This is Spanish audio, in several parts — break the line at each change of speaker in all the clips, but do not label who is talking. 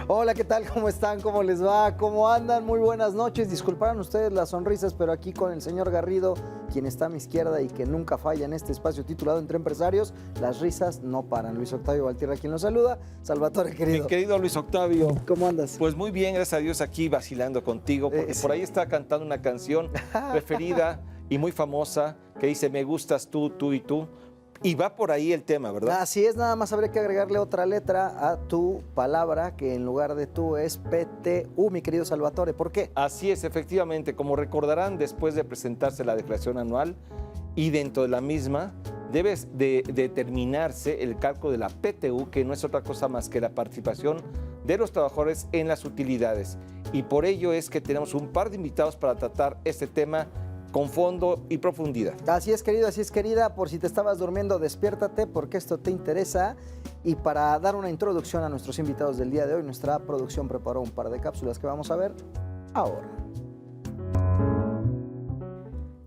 Hola, ¿qué tal? ¿Cómo están? ¿Cómo les va? ¿Cómo andan? Muy buenas noches. Disculparán ustedes las sonrisas, pero aquí con el señor Garrido, quien está a mi izquierda y que nunca falla en este espacio titulado Entre Empresarios, las risas no paran. Luis Octavio Valtierra, quien lo saluda. Salvatore, querido.
Mi querido Luis Octavio.
¿Cómo andas?
Pues muy bien, gracias a Dios, aquí vacilando contigo, porque por ahí está cantando una canción preferida y muy famosa que dice, me gustas tú, tú y tú. Y va por ahí el tema, ¿verdad?
Así es, nada más habría que agregarle otra letra a tu palabra, que en lugar de tú es PTU, mi querido Salvatore. ¿Por qué?
Así es, efectivamente. Como recordarán, después de presentarse la declaración anual y dentro de la misma, debe de determinarse el cálculo de la PTU, que no es otra cosa más que la participación de los trabajadores en las utilidades. Y por ello es que tenemos un par de invitados para tratar este tema con fondo y profundidad.
Así es, querido, así es, querida. Por si te estabas durmiendo, despiértate porque esto te interesa. Y para dar una introducción a nuestros invitados del día de hoy, nuestra producción preparó un par de cápsulas que vamos a ver ahora.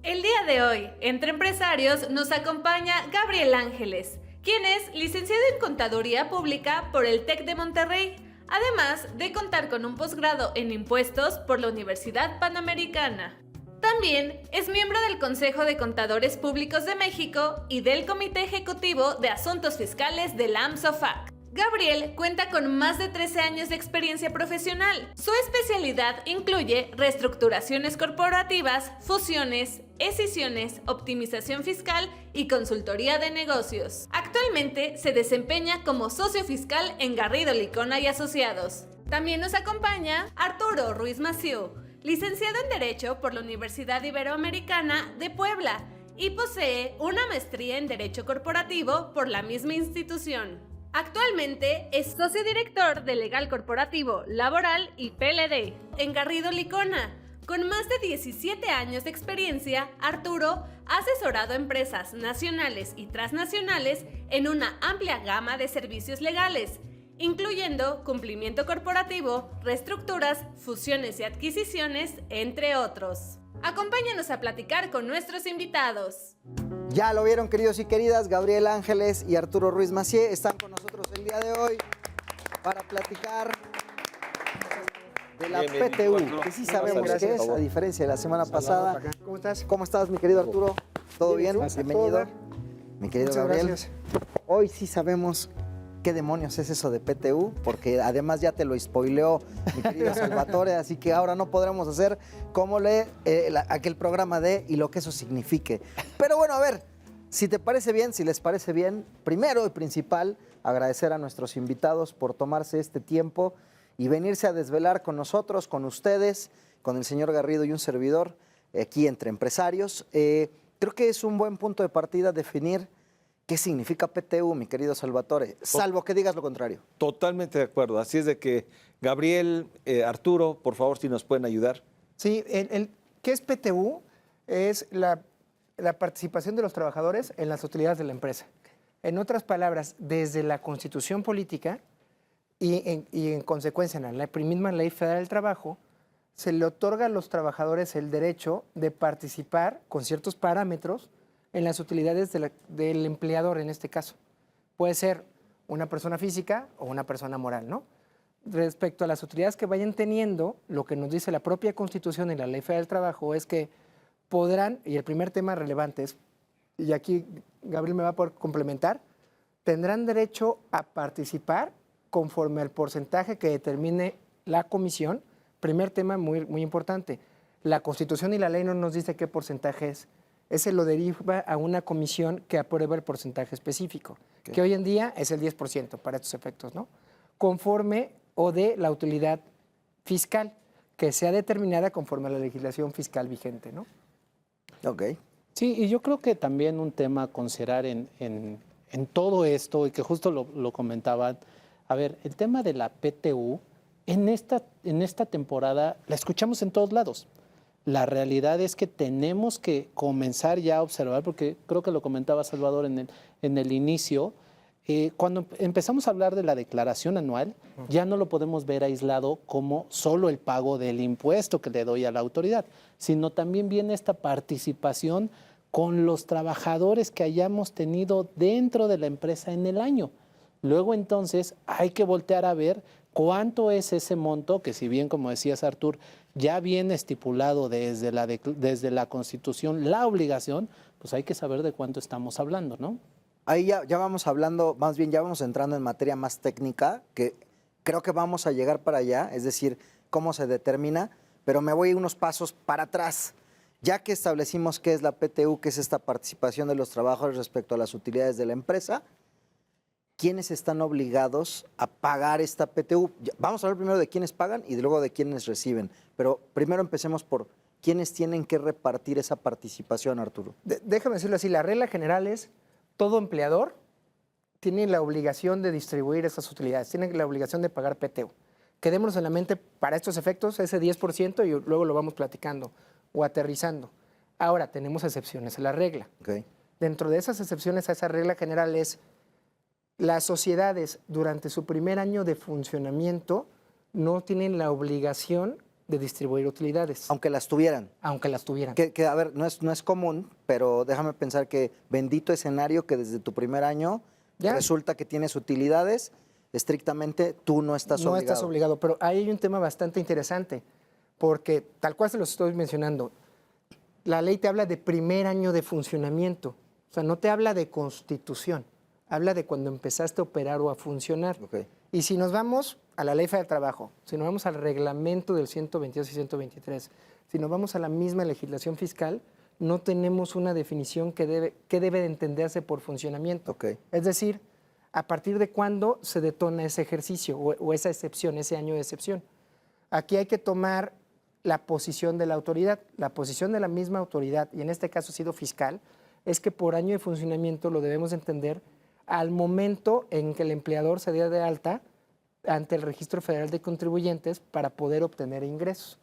El día de hoy, Entre Empresarios, nos acompaña Gabriel Ángeles, quien es licenciado en Contaduría Pública por el TEC de Monterrey, además de contar con un posgrado en Impuestos por la Universidad Panamericana. También es miembro del Consejo de Contadores Públicos de México y del Comité Ejecutivo de Asuntos Fiscales de la AMSOFAC. Gabriel cuenta con más de 13 años de experiencia profesional. Su especialidad incluye reestructuraciones corporativas, fusiones, escisiones, optimización fiscal y consultoría de negocios. Actualmente se desempeña como socio fiscal en Garrido Licona y Asociados. También nos acompaña Arturo Ruiz Massieu, licenciado en Derecho por la Universidad Iberoamericana de Puebla y posee una maestría en Derecho Corporativo por la misma institución. Actualmente es socio director de Legal Corporativo, Laboral y PLD en Garrido Licona. Con más de 17 años de experiencia, Arturo ha asesorado a empresas nacionales y transnacionales en una amplia gama de servicios legales, incluyendo cumplimiento corporativo, reestructuras, fusiones y adquisiciones, entre otros. Acompáñanos a platicar con nuestros invitados.
Ya lo vieron, queridos y queridas, Gabriel Ángeles y Arturo Ruiz Massieu están con nosotros el día de hoy para platicar de la PTU, que sí sabemos qué es, a diferencia de la semana pasada.
¿Cómo estás?
¿Cómo estás, mi querido Arturo? ¿Todo bien? Bienvenido. Mi querido Gabriel.
Gracias.
Hoy sí sabemos qué demonios es eso de PTU, porque además ya te lo spoileó mi querido Salvatore, así que ahora no podremos hacer como aquel programa de y lo que eso signifique. Pero bueno, a ver, si te parece bien, si les parece bien, primero y principal, agradecer a nuestros invitados por tomarse este tiempo y venirse a desvelar con nosotros, con ustedes, con el señor Garrido y un servidor, aquí Entre Empresarios. Creo que es un buen punto de partida definir ¿qué significa PTU, mi querido Salvatore? Salvo que digas lo contrario.
Totalmente de acuerdo. Así es de que, Gabriel, Arturo, por favor, si nos pueden ayudar.
Sí, ¿qué es PTU? Es la participación de los trabajadores en las utilidades de la empresa. En otras palabras, desde la Constitución Política y en consecuencia en la misma Ley Federal del Trabajo, se le otorga a los trabajadores el derecho de participar con ciertos parámetros en las utilidades del empleador en este caso. Puede ser una persona física o una persona moral, ¿no? Respecto a las utilidades que vayan teniendo, lo que nos dice la propia Constitución y la Ley Federal del Trabajo es que podrán, y el primer tema relevante es, y aquí Gabriel me va a poder complementar, tendrán derecho a participar conforme al porcentaje que determine la comisión. Primer tema muy, muy importante. La Constitución y la ley no nos dice qué porcentaje es. Ese lo deriva a una comisión que aprueba el porcentaje específico, que hoy en día es el 10% para estos efectos, ¿no? Conforme o de la utilidad fiscal, que sea determinada conforme a la legislación fiscal vigente, ¿no?
Ok.
Sí, y yo creo que también un tema a considerar en todo esto, y que justo lo comentaban, a ver, el tema de la PTU, en esta temporada la escuchamos en todos lados. La realidad es que tenemos que comenzar ya a observar, porque creo que lo comentaba Salvador en el inicio, cuando empezamos a hablar de la declaración anual, ya no lo podemos ver aislado como solo el pago del impuesto que le doy a la autoridad, sino también viene esta participación con los trabajadores que hayamos tenido dentro de la empresa en el año. Luego entonces hay que voltear a ver ¿Cuánto es ese monto que, si bien, como decías, Artur, ya viene estipulado desde la Constitución la obligación, pues hay que saber de cuánto estamos hablando, ¿no?
Ahí ya vamos hablando, más bien ya vamos entrando en materia más técnica, que creo que vamos a llegar para allá, es decir, cómo se determina, pero me voy unos pasos para atrás. Ya que establecimos qué es la PTU, qué es esta participación de los trabajadores respecto a las utilidades de la empresa, ¿quiénes están obligados a pagar esta PTU? Vamos a hablar primero de quiénes pagan y luego de quiénes reciben, pero primero empecemos por quiénes tienen que repartir esa participación, Arturo.
Déjame decirlo así, la regla general es todo empleador tiene la obligación de distribuir esas utilidades, tiene la obligación de pagar PTU. Quedémonos en la mente para estos efectos ese 10% y luego lo vamos platicando o aterrizando. Ahora, tenemos excepciones a la regla.
Okay.
Dentro de esas excepciones a esa regla general es las sociedades durante su primer año de funcionamiento no tienen la obligación de distribuir utilidades.
Aunque las tuvieran.
Aunque las tuvieran.
Que a ver, no es común, pero déjame pensar que bendito escenario que desde tu primer año
¿Ya?
resulta que tienes utilidades, estrictamente tú no estás obligado.
No estás obligado, pero ahí hay un tema bastante interesante, porque tal cual se los estoy mencionando, la ley te habla de primer año de funcionamiento, o sea, no te habla de constitución, habla de cuando empezaste a operar o a funcionar.
Okay.
Y si nos vamos a la Ley Federal del Trabajo, si nos vamos al reglamento del 122 y 123, si nos vamos a la misma legislación fiscal, no tenemos una definición que debe de entenderse por funcionamiento.
Okay.
Es decir, a partir de cuándo se detona ese ejercicio o esa excepción, ese año de excepción. Aquí hay que tomar la posición de la autoridad. La posición de la misma autoridad, y en este caso ha sido fiscal, es que por año de funcionamiento lo debemos entender al momento en que el empleador se dé de alta ante el Registro Federal de Contribuyentes para poder obtener ingresos.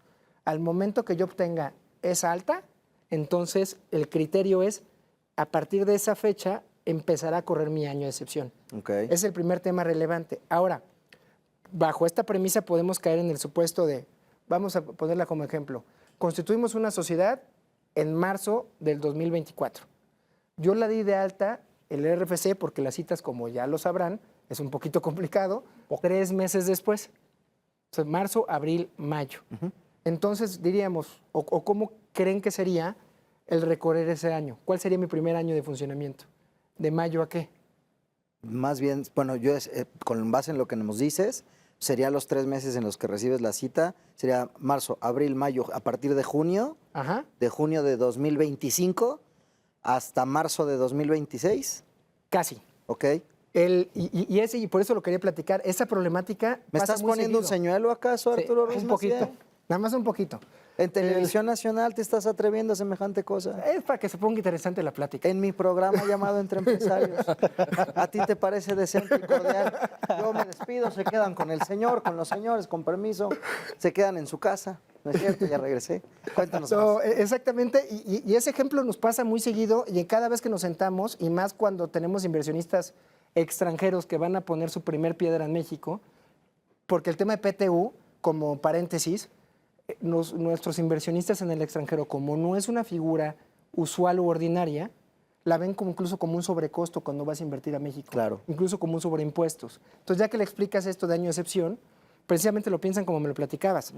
Al momento que yo obtenga esa alta, entonces el criterio es, a partir de esa fecha, empezará a correr mi año de excepción.
Okay.
Es el primer tema relevante. Ahora, bajo esta premisa podemos caer en el supuesto de, vamos a ponerla como ejemplo, constituimos una sociedad en marzo del 2024. Yo la di de alta el RFC porque las citas, como ya lo sabrán, es un poquito complicado, 3 meses después. O sea, marzo, abril, mayo. Entonces diríamos, o ¿cómo creen que sería el recorrer ese año? ¿Cuál sería mi primer año de funcionamiento? ¿De mayo a qué?
Más bien, bueno, yo con base en lo que nos dices, sería los 3 meses en los que recibes la cita, sería marzo, abril, mayo, a partir de junio,
Ajá.
de junio de 2025 hasta marzo de 2026.
Casi.
¿Ok?
Y por eso lo quería platicar, esa problemática
¿Me
pasa
estás
muy
poniendo un
seguido.
señuelo acaso,
Sí,
Arturo Ruiz
un poquito,
Maciel?
nada más un poquito.
¿En Televisión Nacional te estás atreviendo a semejante cosa?
Es para que se ponga interesante la plática.
En mi programa llamado Entre Empresarios. ¿A ti te parece decente y cordial? Yo me despido, se quedan con el señor, con los señores, con permiso. Se quedan en su casa. ¿No es cierto? Ya regresé. Cuéntanos más.
Exactamente, y ese ejemplo nos pasa muy seguido y cada vez que nos sentamos, y más cuando tenemos inversionistas extranjeros que van a poner su primer piedra en México, porque el tema de PTU, como paréntesis, nuestros inversionistas en el extranjero, como no es una figura usual u ordinaria, la ven incluso como un sobrecosto cuando vas a invertir a México.
Claro.
Incluso como un sobreimpuestos. Entonces, ya que le explicas esto de año de excepción, precisamente lo piensan como me lo platicabas.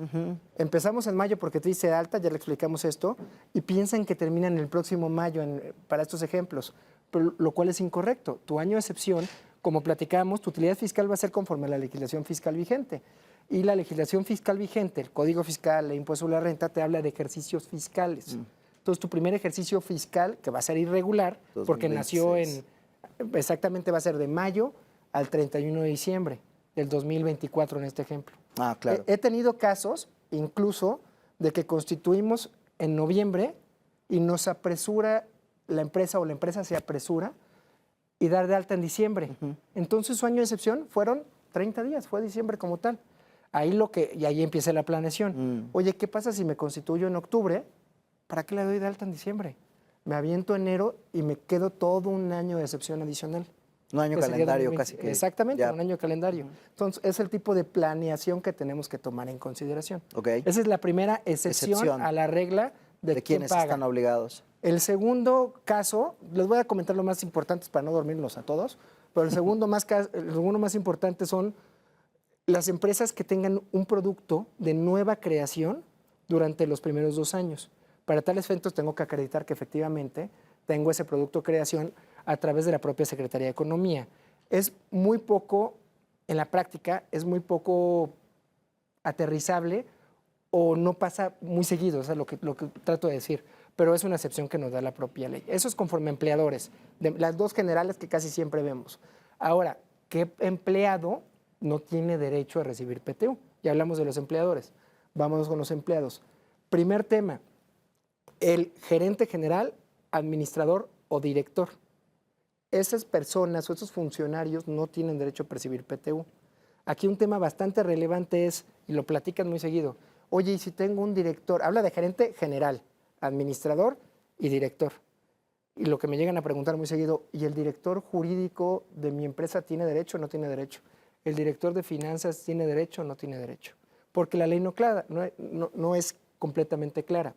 Empezamos en mayo porque te hice alta, ya le explicamos esto, y piensan que terminan el próximo mayo para estos ejemplos, pero lo cual es incorrecto. Tu año de excepción, como platicamos, tu utilidad fiscal va a ser conforme a la legislación fiscal vigente. Y la legislación fiscal vigente, el Código Fiscal, el Impuesto sobre la Renta, te habla de ejercicios fiscales. Entonces, tu primer ejercicio fiscal, que va a ser irregular, porque
2026.
nació exactamente va a ser de mayo al 31 de diciembre del 2024 en este ejemplo.
Ah, claro.
He tenido casos, incluso, de que constituimos en noviembre y nos apresura la empresa o la empresa se apresura y dar de alta en diciembre. Entonces, su año de excepción fueron 30 días, fue diciembre como tal. Y ahí empieza la planeación. Oye, ¿qué pasa si me constituyo en octubre? ¿Para qué le doy de alta en diciembre? Me aviento enero y me quedo todo un año de excepción adicional.
Un año
Que sería
calendario
2020.
casi que.
Exactamente,
ya.
un año calendario. Entonces, es el tipo de planeación que tenemos que tomar en consideración.
Ok.
Esa es la primera excepción a la regla de
¿De
quién
quiénes
paga.
están obligados?
El segundo caso, les voy a comentar lo más importantes para no dormirlos a todos, pero el segundo más importante son las empresas que tengan un producto de nueva creación durante los primeros 2 años. Para tales efectos tengo que acreditar que efectivamente tengo ese producto de creación a través de la propia Secretaría de Economía. Es muy poco, en la práctica, es muy poco aterrizable o no pasa muy seguido, eso es lo que trato de decir, pero es una excepción que nos da la propia ley. Eso es conforme a empleadores, de las 2 generales que casi siempre vemos. Ahora, ¿qué empleado no tiene derecho a recibir PTU? Ya hablamos de los empleadores, vámonos con los empleados. Primer tema, el gerente general, administrador o director. Esas personas o esos funcionarios no tienen derecho a percibir PTU. Aquí un tema bastante relevante es, y lo platican muy seguido, oye, y si tengo un director, habla de gerente general, administrador y director. Y lo que me llegan a preguntar muy seguido, ¿y el director jurídico de mi empresa tiene derecho o no tiene derecho? ¿El director de finanzas tiene derecho o no tiene derecho? Porque la ley no es completamente clara.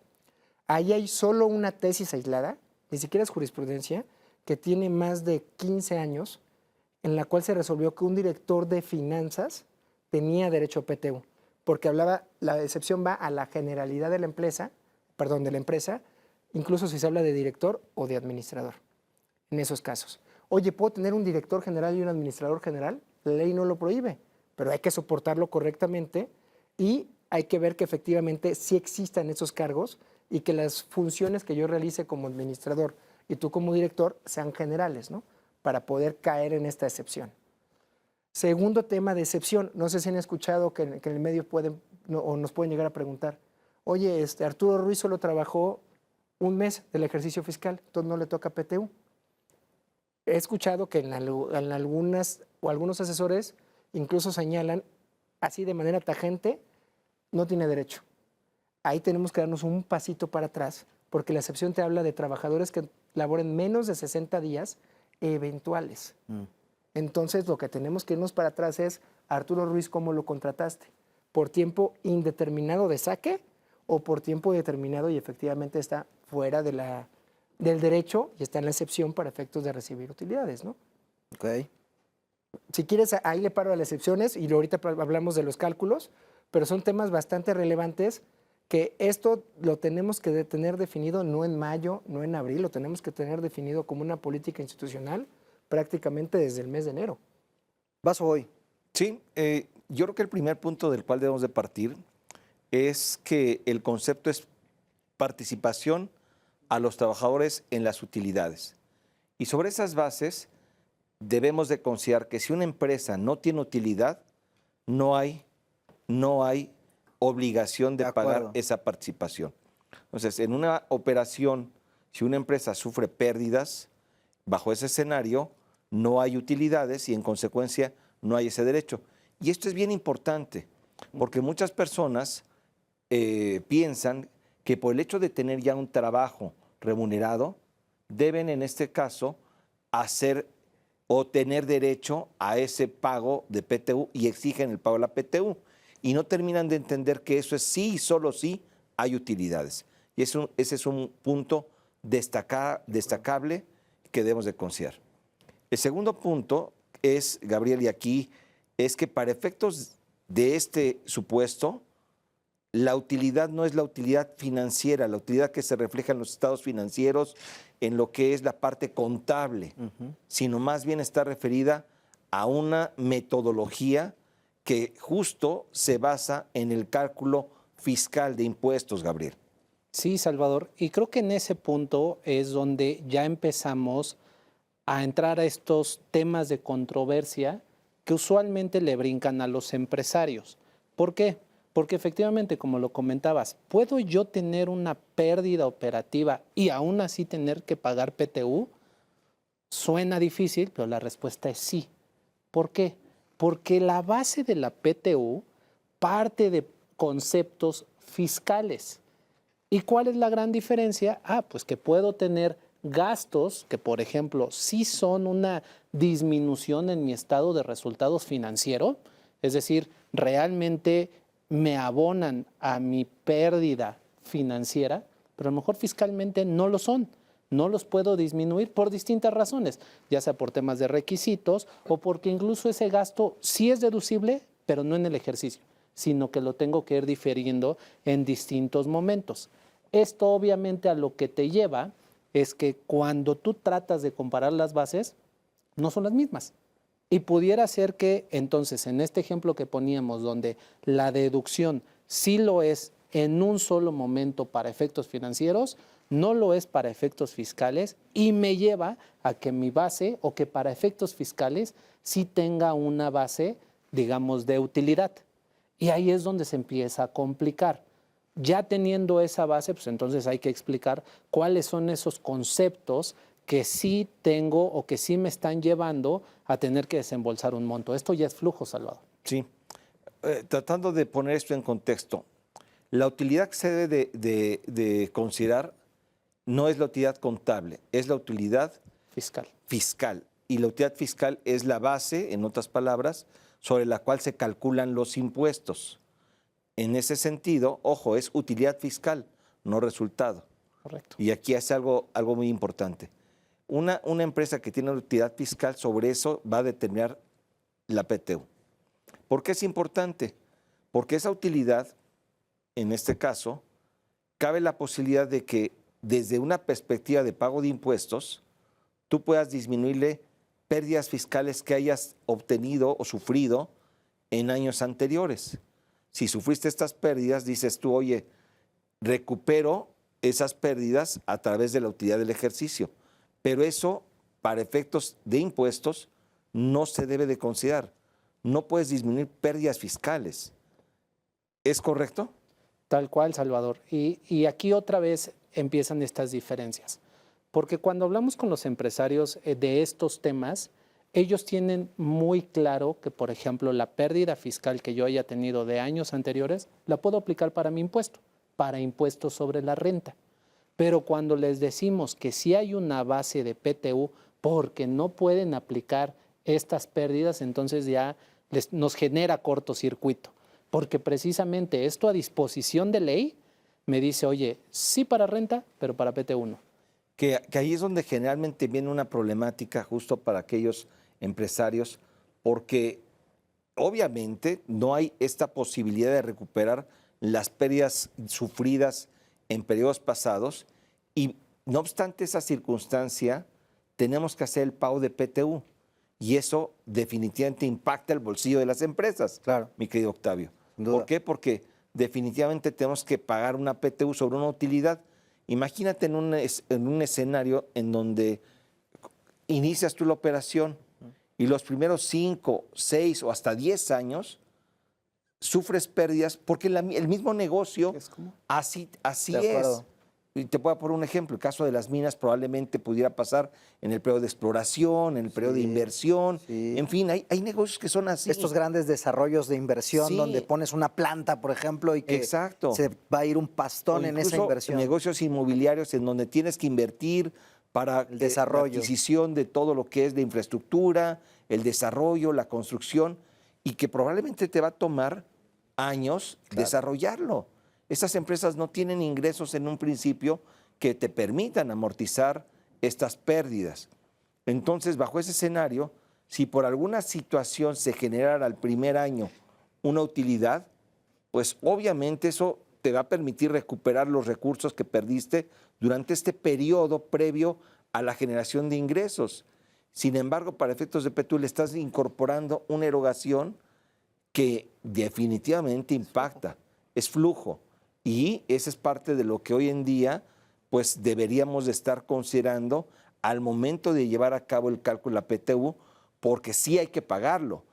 Ahí hay solo una tesis aislada, ni siquiera es jurisprudencia, que tiene más de 15 años, en la cual se resolvió que un director de finanzas tenía derecho a PTU, porque la excepción va a la generalidad de la empresa, incluso si se habla de director o de administrador, en esos casos. Oye, ¿puedo tener un director general y un administrador general? La ley no lo prohíbe, pero hay que soportarlo correctamente y hay que ver que efectivamente sí existan esos cargos y que las funciones que yo realice como administrador y tú como director sean generales, ¿no? Para poder caer en esta excepción. Segundo tema de excepción, no sé si han escuchado que en el medio o nos pueden llegar a preguntar, oye, Arturo Ruiz solo trabajó 1 mes del ejercicio fiscal, entonces no le toca PTU. He escuchado que en algunos asesores incluso señalan así de manera tajante, no tiene derecho. Ahí tenemos que darnos un pasito para atrás, porque la excepción te habla de trabajadores que laboren menos de 60 días eventuales. Entonces, lo que tenemos que irnos para atrás es, Arturo Ruiz, ¿cómo lo contrataste? ¿Por tiempo indeterminado de saque o por tiempo determinado y efectivamente está fuera del derecho y está en la excepción para efectos de recibir utilidades, ¿no?
Ok.
Si quieres, ahí le paro a las excepciones y ahorita hablamos de los cálculos, pero son temas bastante relevantes que esto lo tenemos que tener definido no en mayo, no en abril, lo tenemos que tener definido como una política institucional prácticamente desde el mes de enero.
Vas hoy.
Sí, yo creo que el primer punto del cual debemos de partir es que el concepto es participación a los trabajadores en las utilidades. Y sobre esas bases debemos de considerar que si una empresa no tiene utilidad, no hay obligación de pagar esa participación. Entonces, en una operación, si una empresa sufre pérdidas, bajo ese escenario no hay utilidades y en consecuencia no hay ese derecho. Y esto es bien importante, porque muchas personas piensan que por el hecho de tener ya un trabajo remunerado, deben en este caso hacer o tener derecho a ese pago de PTU y exigen el pago de la PTU. Y no terminan de entender que eso es sí y solo sí hay utilidades. Y ese es un punto destacable que debemos de considerar. El segundo punto es, Gabriel, y aquí, es que para efectos de este supuesto, la utilidad no es la utilidad financiera, la utilidad que se refleja en los estados financieros, en lo que es la parte contable, sino más bien está referida a una metodología que justo se basa en el cálculo fiscal de impuestos, Gabriel.
Sí, Salvador, y creo que en ese punto es donde ya empezamos a entrar a estos temas de controversia que usualmente le brincan a los empresarios. ¿Por qué? Porque efectivamente, como lo comentabas, ¿puedo yo tener una pérdida operativa y aún así tener que pagar PTU? Suena difícil, pero la respuesta es sí. ¿Por qué? Porque la base de la PTU parte de conceptos fiscales. ¿Y cuál es la gran diferencia? Pues que puedo tener gastos que, por ejemplo, sí son una disminución en mi estado de resultados financiero, es decir, realmente me abonan a mi pérdida financiera, pero a lo mejor fiscalmente no lo son. No los puedo disminuir por distintas razones, ya sea por temas de requisitos o porque incluso ese gasto sí es deducible, pero no en el ejercicio, sino que lo tengo que ir difiriendo en distintos momentos. Esto obviamente a lo que te lleva es que cuando tú tratas de comparar las bases, no son las mismas. Y pudiera ser que entonces en este ejemplo que poníamos, donde la deducción sí lo es en un solo momento para efectos financieros, no lo es para efectos fiscales y me lleva a que mi base o que para efectos fiscales sí tenga una base, digamos, de utilidad. Y ahí es donde se empieza a complicar. Ya teniendo esa base, pues entonces hay que explicar cuáles son esos conceptos que sí tengo o que sí me están llevando a tener que desembolsar un monto. Esto ya es flujo, Salvador.
Sí. Tratando de poner esto en contexto, la utilidad que se debe de considerar no es la utilidad contable, es la utilidad fiscal. Y la utilidad fiscal es la base, en otras palabras, sobre la cual se calculan los impuestos. En ese sentido, ojo, es utilidad fiscal, no resultado.
Correcto.
Y aquí es algo muy importante. Una empresa que tiene utilidad fiscal, sobre eso va a determinar la PTU. ¿Por qué es importante? Porque esa utilidad, en este caso, cabe la posibilidad de que desde una perspectiva de pago de impuestos, tú puedas disminuirle pérdidas fiscales que hayas obtenido o sufrido en años anteriores. Si sufriste estas pérdidas, dices tú, oye, recupero esas pérdidas a través de la utilidad del ejercicio. Pero eso, para efectos de impuestos, no se debe de considerar. No puedes disminuir pérdidas fiscales. ¿Es correcto?
Tal cual, Salvador. Y aquí otra vez empiezan estas diferencias. Porque cuando hablamos con los empresarios de estos temas, ellos tienen muy claro que, por ejemplo, la pérdida fiscal que yo haya tenido de años anteriores, la puedo aplicar para mi impuesto, para impuestos sobre la renta. Pero cuando les decimos que sí hay una base de PTU porque no pueden aplicar estas pérdidas, entonces ya nos genera cortocircuito. Porque precisamente esto a disposición de ley me dice, oye, sí para renta, pero para PTU no.
Que ahí es donde generalmente viene una problemática justo para aquellos empresarios, porque obviamente no hay esta posibilidad de recuperar las pérdidas sufridas en periodos pasados y no obstante esa circunstancia, tenemos que hacer el pago de PTU y eso definitivamente impacta el bolsillo de las empresas,
Claro.
mi querido Octavio.
Sin duda.
¿Por qué? Porque definitivamente tenemos que pagar una PTU sobre una utilidad. Imagínate en un escenario en donde inicias tú la operación y los primeros 5, 6 o hasta 10 años sufres pérdidas porque el mismo negocio así
De
es.
acuerdo.
Y te puedo poner un ejemplo. El caso de las minas probablemente pudiera pasar en el periodo de exploración, en el periodo de inversión.
sí.
En fin, hay negocios que son así.
Estos grandes desarrollos de inversión
Sí.
donde pones una planta, por ejemplo, y que
Exacto.
se va a ir un pastón
O
en esa
incluso
inversión.
negocios inmobiliarios en donde tienes que invertir para
El desarrollo.
la adquisición de todo lo que es de infraestructura, el desarrollo, la construcción, y que probablemente te va a tomar años desarrollarlo. Estas empresas no tienen ingresos en un principio que te permitan amortizar estas pérdidas. Entonces, bajo ese escenario, si por alguna situación se generara al primer año una utilidad, pues obviamente eso te va a permitir recuperar los recursos que perdiste durante este periodo previo a la generación de ingresos. Sin embargo, para efectos de PTU le estás incorporando una erogación que definitivamente impacta, es flujo. Y esa es parte de lo que hoy en día pues deberíamos de estar considerando al momento de llevar a cabo el cálculo de la PTU, porque sí hay que pagarlo.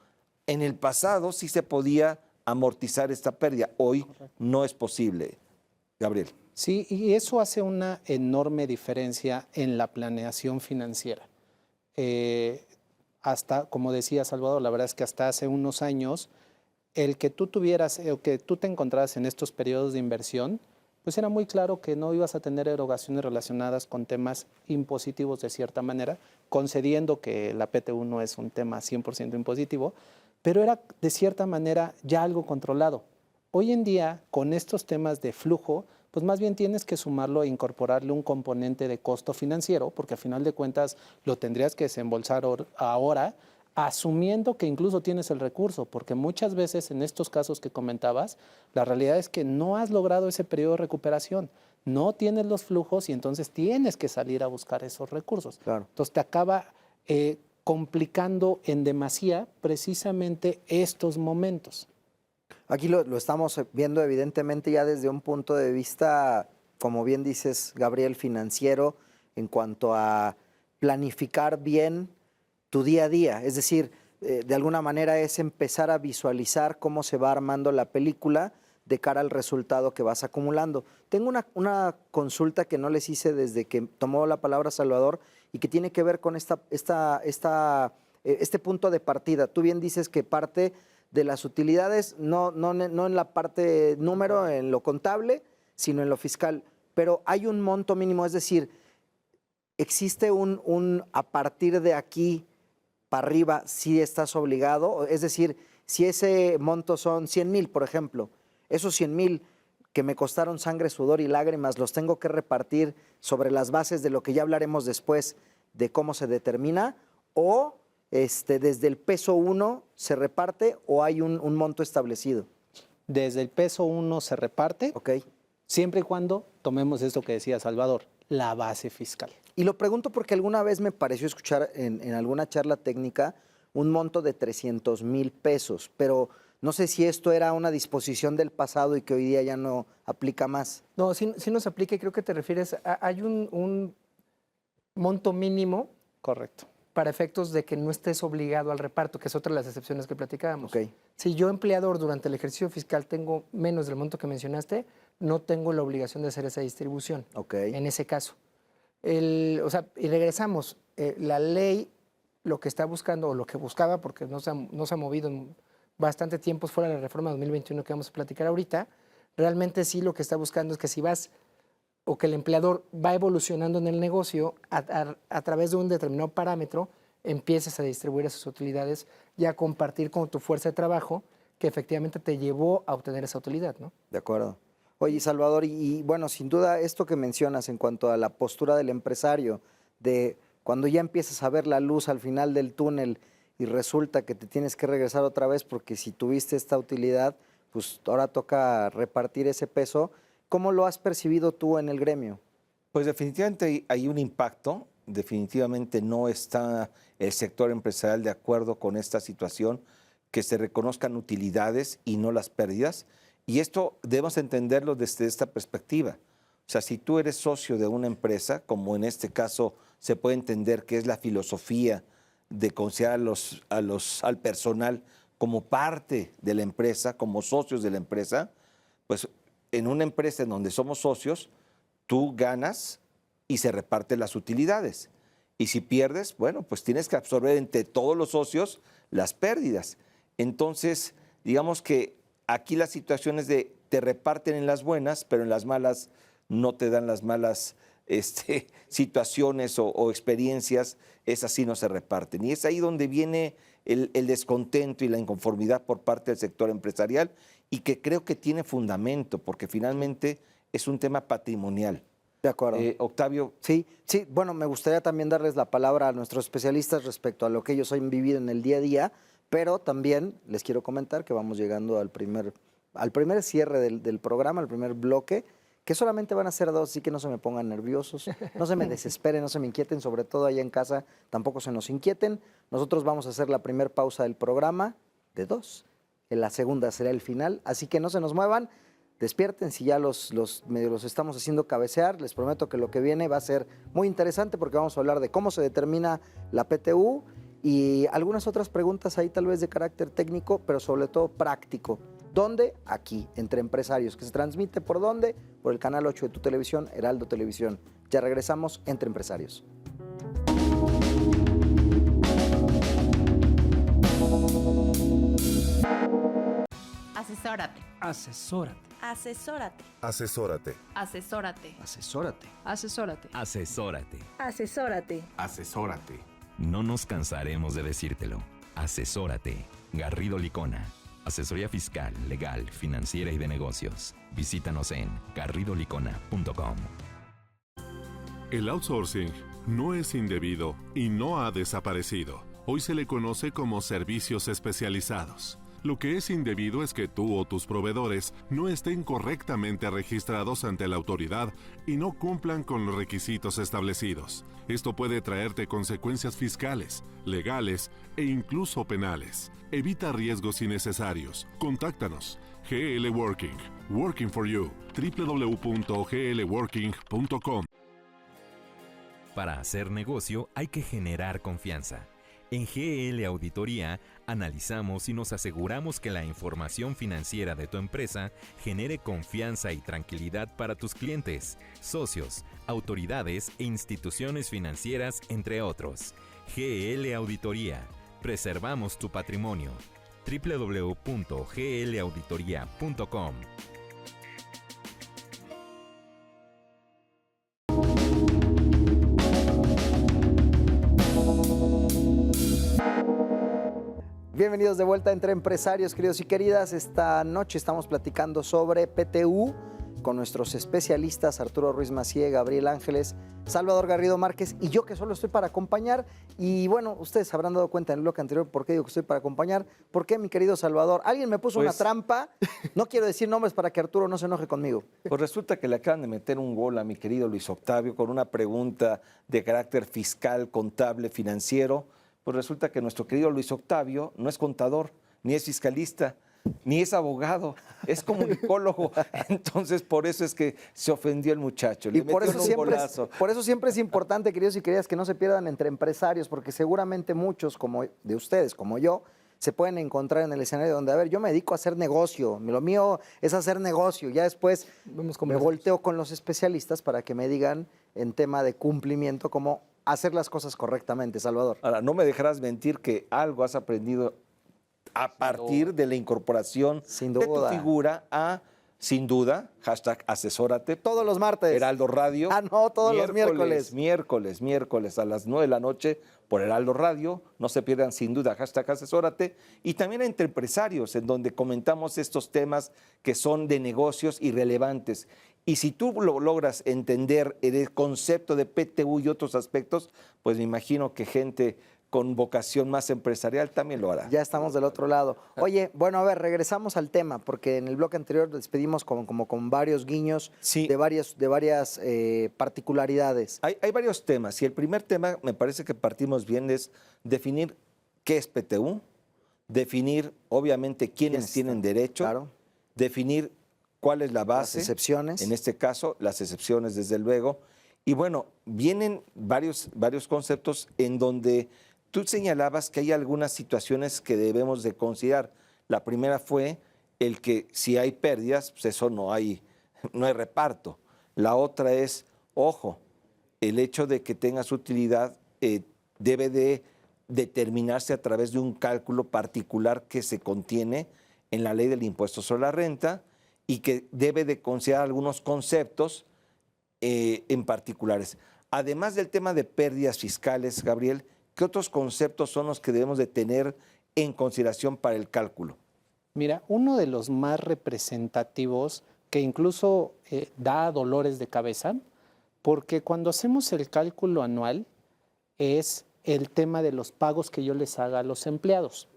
En el pasado sí se podía amortizar esta pérdida, hoy no es posible. Gabriel.
Sí, y eso hace una enorme diferencia en la planeación financiera. Hasta, como decía Salvador, la verdad es que hasta hace unos años, el que tú tuvieras, o que tú te encontraras en estos periodos de inversión, pues era muy claro que no ibas a tener erogaciones relacionadas con temas impositivos de cierta manera, concediendo que la PTU no es un tema 100% impositivo, pero era de cierta manera ya algo controlado. Hoy en día, con estos temas de flujo, pues más bien tienes que sumarlo e incorporarle un componente de costo financiero, porque a final de cuentas lo tendrías que desembolsar ahora asumiendo que incluso tienes el recurso, porque muchas veces en estos casos que comentabas, la realidad es que no has logrado ese periodo de recuperación, no tienes los flujos y entonces tienes que salir a buscar esos recursos.
Claro.
Entonces te acaba complicando en demasía precisamente estos momentos.
Aquí lo estamos viendo evidentemente ya desde un punto de vista, como bien dices, Gabriel, financiero, en cuanto a planificar bien tu día a día. Es decir, de alguna manera es empezar a visualizar cómo se va armando la película de cara al resultado que vas acumulando. Tengo una consulta que no les hice desde que tomó la palabra Salvador y que tiene que ver con este punto de partida. Tú bien dices que parte de las utilidades, no en la parte número, en lo contable, sino en lo fiscal. Pero hay un monto mínimo, es decir, existe a partir de aquí para arriba, si estás obligado, es decir, si ese monto son 100,000, por ejemplo, esos 100,000 que me costaron sangre, sudor y lágrimas, los tengo que repartir sobre las bases de lo que ya hablaremos después de cómo se determina, o desde el peso 1 se reparte o hay un monto establecido.
Desde el peso 1 se reparte,
Okay.
Siempre y cuando tomemos esto que decía Salvador, la base fiscal.
Y lo pregunto porque alguna vez me pareció escuchar en alguna charla técnica un monto de 300,000 pesos, pero no sé si esto era una disposición del pasado y que hoy día ya no aplica más.
No, sí nos aplica y creo que te refieres hay un monto mínimo
Correcto.
para efectos de que no estés obligado al reparto, que es otra de las excepciones que platicábamos.
Ok.
Si yo, empleador, durante el ejercicio fiscal tengo menos del monto que mencionaste, no tengo la obligación de hacer esa distribución.
Ok.
En ese caso. Y regresamos, la ley lo que está buscando, o lo que buscaba, porque no se ha movido en bastante tiempo fuera de la reforma 2021 que vamos a platicar ahorita, realmente sí lo que está buscando es que si vas, o que el empleador va evolucionando en el negocio a través de un determinado parámetro, empieces a distribuir esas utilidades y a compartir con tu fuerza de trabajo que efectivamente te llevó a obtener esa utilidad, ¿no?
De acuerdo. Oye, Salvador, y bueno, sin duda esto que mencionas en cuanto a la postura del empresario, de cuando ya empiezas a ver la luz al final del túnel y resulta que te tienes que regresar otra vez porque si tuviste esta utilidad, pues ahora toca repartir ese peso. ¿Cómo lo has percibido tú en el gremio?
Pues definitivamente hay un impacto, definitivamente no está el sector empresarial de acuerdo con esta situación, que se reconozcan utilidades y no las pérdidas. Y esto debemos entenderlo desde esta perspectiva. O sea, si tú eres socio de una empresa, como en este caso se puede entender que es la filosofía de considerar al personal como parte de la empresa, como socios de la empresa, pues en una empresa en donde somos socios, tú ganas y se reparten las utilidades. Y si pierdes, bueno, pues tienes que absorber entre todos los socios las pérdidas. Entonces, digamos que aquí la situación es de te reparten en las buenas, pero en las malas no te dan las malas situaciones o experiencias, esas sí no se reparten. Y es ahí donde viene el descontento y la inconformidad por parte del sector empresarial, y que creo que tiene fundamento, porque finalmente es un tema patrimonial.
De acuerdo.
Octavio.
Sí, bueno, me gustaría también darles la palabra a nuestros especialistas respecto a lo que ellos han vivido en el día a día, pero también les quiero comentar que vamos llegando al primer cierre del programa, al primer bloque, que solamente van a ser 2, así que no se me pongan nerviosos, no se me desesperen, no se me inquieten, sobre todo allá en casa, tampoco se nos inquieten. Nosotros vamos a hacer la primera pausa del programa de 2, en la segunda será el final, así que no se nos muevan, despierten si ya los estamos haciendo cabecear. Les prometo que lo que viene va a ser muy interesante porque vamos a hablar de cómo se determina la PTU y algunas otras preguntas ahí tal vez de carácter técnico, pero sobre todo práctico. ¿Dónde? Aquí, entre empresarios. ¿Que se transmite por dónde? Por el canal 8 de tu televisión, Heraldo Televisión. Ya regresamos, Entre Empresarios.
Asesórate.
Asesórate.
Asesórate.
Asesórate.
Asesórate.
Asesórate.
Asesórate.
Asesórate.
Asesórate.
Asesórate.
No nos cansaremos de decírtelo. Asesórate. Garrido Licona. Asesoría fiscal, legal, financiera y de negocios. Visítanos en garridolicona.com.
El outsourcing no es indebido y no ha desaparecido. Hoy se le conoce como servicios especializados. Lo que es indebido es que tú o tus proveedores no estén correctamente registrados ante la autoridad y no cumplan con los requisitos establecidos. Esto puede traerte consecuencias fiscales, legales e incluso penales. Evita riesgos innecesarios. Contáctanos. GL Working. Working for you. www.glworking.com.
Para hacer negocio hay que generar confianza. En GL Auditoría analizamos y nos aseguramos que la información financiera de tu empresa genere confianza y tranquilidad para tus clientes, socios, autoridades e instituciones financieras, entre otros. GL Auditoría. Preservamos tu patrimonio. www.glauditoria.com.
Bienvenidos de vuelta Entre Empresarios, queridos y queridas. Esta noche estamos platicando sobre PTU con nuestros especialistas Arturo Ruiz Massieu, Gabriel Ángeles, Salvador Garrido Márquez y yo, que solo estoy para acompañar. Y bueno, ustedes habrán dado cuenta en el bloque anterior por qué digo que estoy para acompañar. ¿Por qué, mi querido Salvador? Alguien me puso una trampa. No quiero decir nombres para que Arturo no se enoje conmigo.
Pues resulta que le acaban de meter un gol a mi querido Luis Octavio con una pregunta de carácter fiscal, contable, financiero. Pues resulta que nuestro querido Luis Octavio no es contador, ni es fiscalista, ni es abogado, es comunicólogo. Entonces, por eso es que se ofendió el muchacho.
Y por eso siempre es importante, queridos y queridas, que no se pierdan Entre Empresarios, porque seguramente muchos como de ustedes, como yo, se pueden encontrar en el escenario donde, a ver, yo me dedico a hacer negocio, lo mío es hacer negocio. Ya después me volteo con los especialistas para que me digan en tema de cumplimiento cómo hacer las cosas correctamente, Salvador.
Ahora, no me dejarás mentir que algo has aprendido a partir de la incorporación de tu figura a, sin duda, #asesórate.
Todos los martes.
Heraldo Radio.
Ah, no, todos los miércoles.
Miércoles a las 9 de la noche por Heraldo Radio. No se pierdan sin duda #asesórate. Y también Entre Empresarios, en donde comentamos estos temas que son de negocios irrelevantes. Y si tú lo logras entender el concepto de PTU y otros aspectos, pues me imagino que gente con vocación más empresarial también lo hará.
Ya estamos del otro lado. Oye, bueno, a ver, regresamos al tema, porque en el bloque anterior despedimos como con varios guiños de varias particularidades.
Hay varios temas, y el primer tema, me parece que partimos bien, es definir qué es PTU, definir, obviamente, quiénes tienen derecho,
claro,
definir cuál es la base.
Las excepciones.
En este caso, las excepciones, desde luego. Y bueno, vienen varios conceptos en donde tú señalabas que hay algunas situaciones que debemos de considerar. La primera fue el que si hay pérdidas, pues eso no hay reparto. La otra es, ojo, el hecho de que tengas utilidad debe de determinarse a través de un cálculo particular que se contiene en la ley del impuesto sobre la renta y que debe de considerar algunos conceptos en particulares. Además del tema de pérdidas fiscales, Gabriel, ¿qué otros conceptos son los que debemos de tener en consideración para el cálculo?
Mira, uno de los más representativos, que incluso da dolores de cabeza, porque cuando hacemos el cálculo anual es el tema de los pagos que yo les haga a los empleados.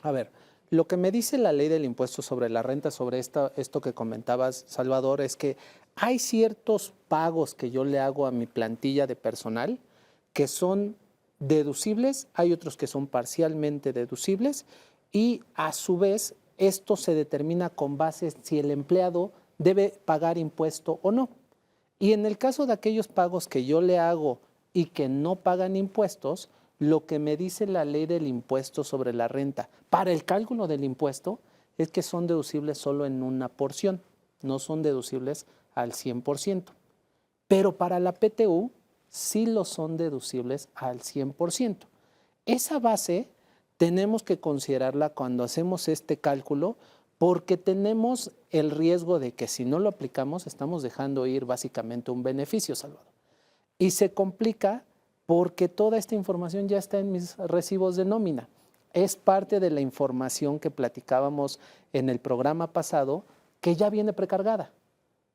A ver, lo que me dice la ley del impuesto sobre la renta, sobre esto que comentabas, Salvador, es que hay ciertos pagos que yo le hago a mi plantilla de personal que son deducibles, hay otros que son parcialmente deducibles y a su vez esto se determina con base si el empleado debe pagar impuesto o no. Y en el caso de aquellos pagos que yo le hago y que no pagan impuestos, lo que me dice la ley del impuesto sobre la renta para el cálculo del impuesto es que son deducibles solo en una porción, no son deducibles al 100%. Pero para la PTU sí lo son deducibles al 100%. Esa base tenemos que considerarla cuando hacemos este cálculo porque tenemos el riesgo de que si no lo aplicamos estamos dejando ir básicamente un beneficio, Salvador. Y se complica porque toda esta información ya está en mis recibos de nómina. Es parte de la información que platicábamos en el programa pasado que ya viene precargada.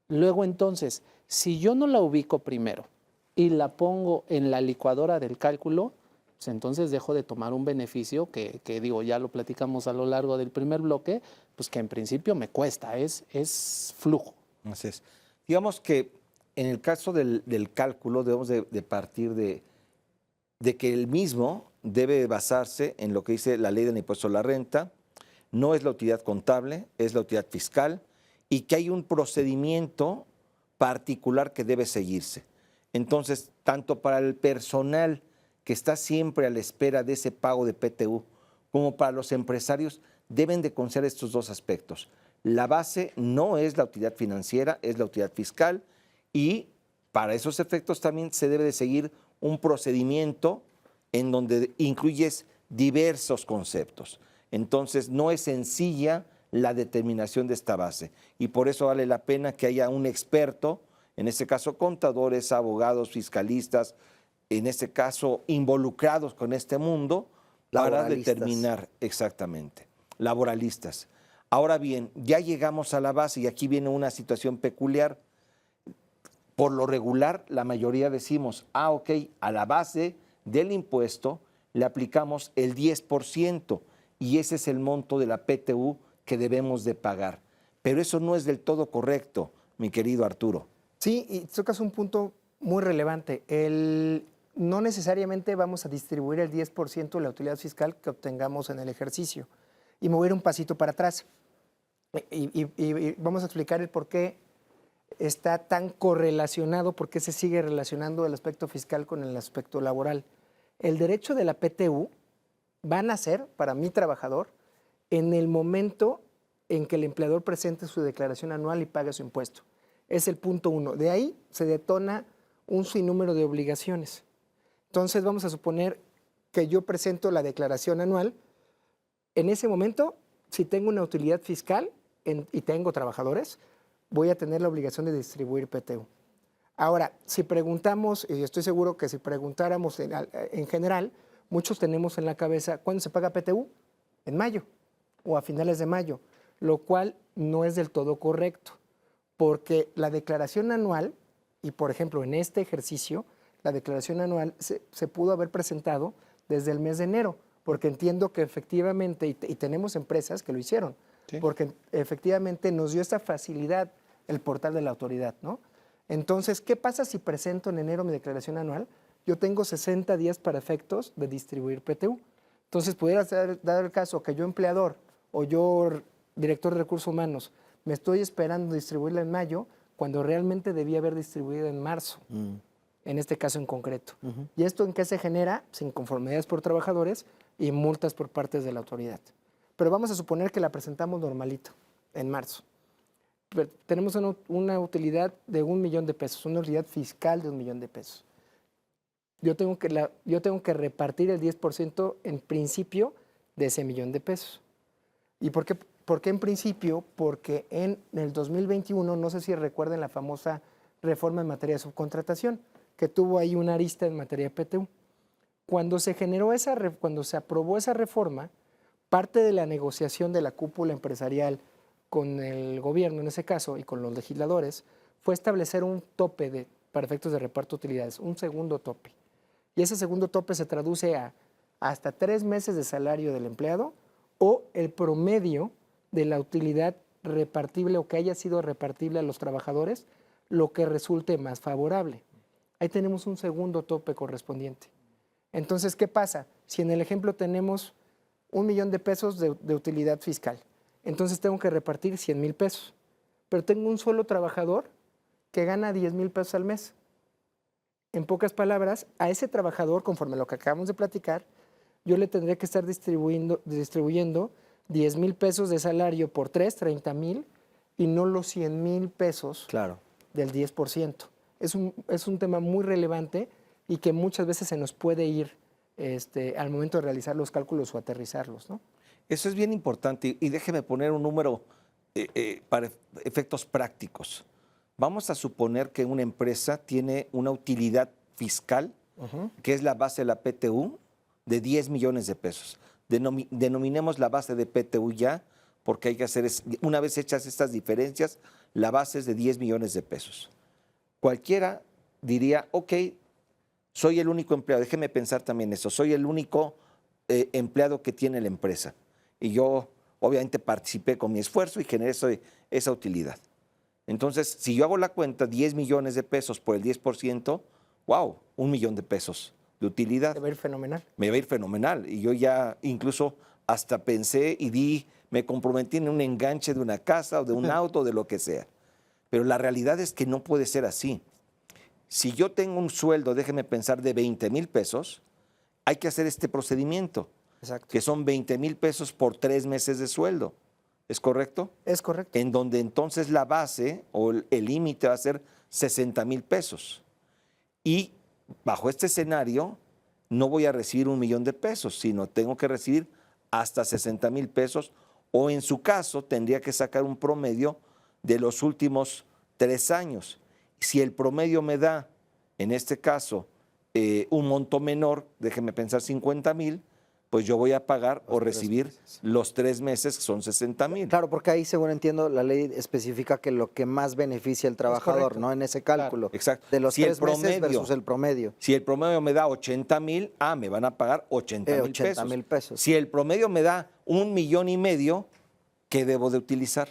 Luego entonces, si yo no la ubico primero y la pongo en la licuadora del cálculo, pues entonces dejo de tomar un beneficio que digo, ya lo platicamos a lo largo del primer bloque, pues que en principio me cuesta, es flujo.
Así es. Digamos que en el caso del cálculo debemos de partir de que el mismo debe basarse en lo que dice la ley del impuesto a la renta, no es la utilidad contable, es la utilidad fiscal, y que hay un procedimiento particular que debe seguirse. Entonces, tanto para el personal que está siempre a la espera de ese pago de PTU, como para los empresarios, deben de considerar estos dos aspectos. La base no es la utilidad financiera, es la utilidad fiscal, y para esos efectos también se debe de seguir un procedimiento en donde incluyes diversos conceptos. Entonces, no es sencilla la determinación de esta base, y por eso vale la pena que haya un experto, en este caso contadores, abogados, fiscalistas, en este caso involucrados con este mundo, para determinar exactamente, laboralistas. Ahora bien, ya llegamos a la base y aquí viene una situación peculiar. Por lo regular, la mayoría decimos, ok, a la base del impuesto le aplicamos el 10% y ese es el monto de la PTU que debemos de pagar. Pero eso no es del todo correcto, mi querido Arturo.
Sí, y tocas un punto muy relevante. No necesariamente vamos a distribuir el 10% de la utilidad fiscal que obtengamos en el ejercicio. Y me voy a ir un pasito para atrás. Y vamos a explicar el por qué está tan correlacionado, por qué se sigue relacionando el aspecto fiscal con el aspecto laboral. El derecho de la PTU va a nacer para mi trabajador en el momento en que el empleador presente su declaración anual y pague su impuesto. Es el punto 1. De ahí se detona un sinnúmero de obligaciones. Entonces vamos a suponer que yo presento la declaración anual. En ese momento, si tengo una utilidad fiscal y tengo trabajadores, voy a tener la obligación de distribuir PTU. Ahora, si preguntamos, y estoy seguro que si preguntáramos en general, muchos tenemos en la cabeza, ¿cuándo se paga PTU? En mayo o a finales de mayo, lo cual no es del todo correcto, porque la declaración anual, y por ejemplo en este ejercicio, la declaración anual se pudo haber presentado desde el mes de enero, porque entiendo que efectivamente, y tenemos empresas que lo hicieron, ¿sí? Porque efectivamente nos dio esta facilidad el portal de la autoridad, ¿no? Entonces, ¿qué pasa si presento en enero mi declaración anual? Yo tengo 60 días para efectos de distribuir PTU. Entonces, pudiera dar el caso que yo empleador o yo director de recursos humanos me estoy esperando distribuirla en mayo cuando realmente debía haber distribuido en marzo, en este caso en concreto. ¿Y esto en qué se genera? Sin inconformidades por trabajadores y multas por parte de la autoridad. Pero vamos a suponer que la presentamos normalito, en marzo. Pero tenemos una utilidad de $1 millón, una utilidad fiscal de $1 millón. Yo tengo que repartir el 10% en principio de ese $1 millón. ¿Y por qué en principio? Porque en el 2021, no sé si recuerden la famosa reforma en materia de subcontratación, que tuvo ahí una arista en materia de PTU. Cuando se aprobó esa reforma, parte de la negociación de la cúpula empresarial con el gobierno, en ese caso, y con los legisladores, fue establecer un tope para efectos de reparto de utilidades, un segundo tope. Y ese segundo tope se traduce a hasta 3 meses de salario del empleado o el promedio de la utilidad repartible o que haya sido repartible a los trabajadores, lo que resulte más favorable. Ahí tenemos un segundo tope correspondiente. Entonces, ¿qué pasa? Si en el ejemplo tenemos $1 millón de utilidad fiscal, entonces tengo que repartir 100,000 pesos, pero tengo un solo trabajador que gana 10,000 pesos al mes. En pocas palabras, a ese trabajador, conforme a lo que acabamos de platicar, yo le tendría que estar distribuyendo 10,000 pesos de salario por 3, 30,000, y no los 100,000 pesos del 10%. Es un tema muy relevante y que muchas veces se nos puede ir al momento de realizar los cálculos o aterrizarlos, ¿no?
Eso es bien importante y déjeme poner un número para efectos prácticos. Vamos a suponer que una empresa tiene una utilidad fiscal, que es la base de la PTU, de 10 millones de pesos. Denominemos la base de PTU ya, porque hay que hacer, una vez hechas estas diferencias, la base es de 10 millones de pesos. Cualquiera diría, ok, soy el único empleado, déjeme pensar también eso, soy el único empleado que tiene la empresa. Y yo obviamente participé con mi esfuerzo y generé esa utilidad. Entonces, si yo hago la cuenta, 10 millones de pesos por el 10%, wow, 1 millón de pesos de utilidad.
Te va a ir fenomenal.
Me va a ir fenomenal. Y yo ya incluso hasta pensé y me comprometí en un enganche de una casa o de un auto, de lo que sea. Pero la realidad es que no puede ser así. Si yo tengo un sueldo, déjeme pensar, de 20,000 pesos, hay que hacer este procedimiento,
Exacto.
que son 20,000 pesos por 3 meses de sueldo. ¿Es correcto?
Es correcto.
En donde entonces la base o el límite va a ser 60,000 pesos. Y bajo este escenario no voy a recibir 1 millón de pesos, sino tengo que recibir hasta 60,000 pesos, o en su caso tendría que sacar un promedio de los últimos 3 años. Si el promedio me da, en este caso, un monto menor, déjeme pensar 50,000, pues yo voy a pagar o recibir los 3 meses, que son 60,000.
Claro, porque ahí, según entiendo, la ley especifica que lo que más beneficia al trabajador,
correcto.
¿no? En ese cálculo.
Exacto.
De los
Si el
3 meses
promedio-
versus el promedio.
Si el promedio me da 80,000, me van a pagar 80,000 pesos.
80,000 pesos.
Si el promedio me da 1,5 millones, ¿qué debo de utilizar?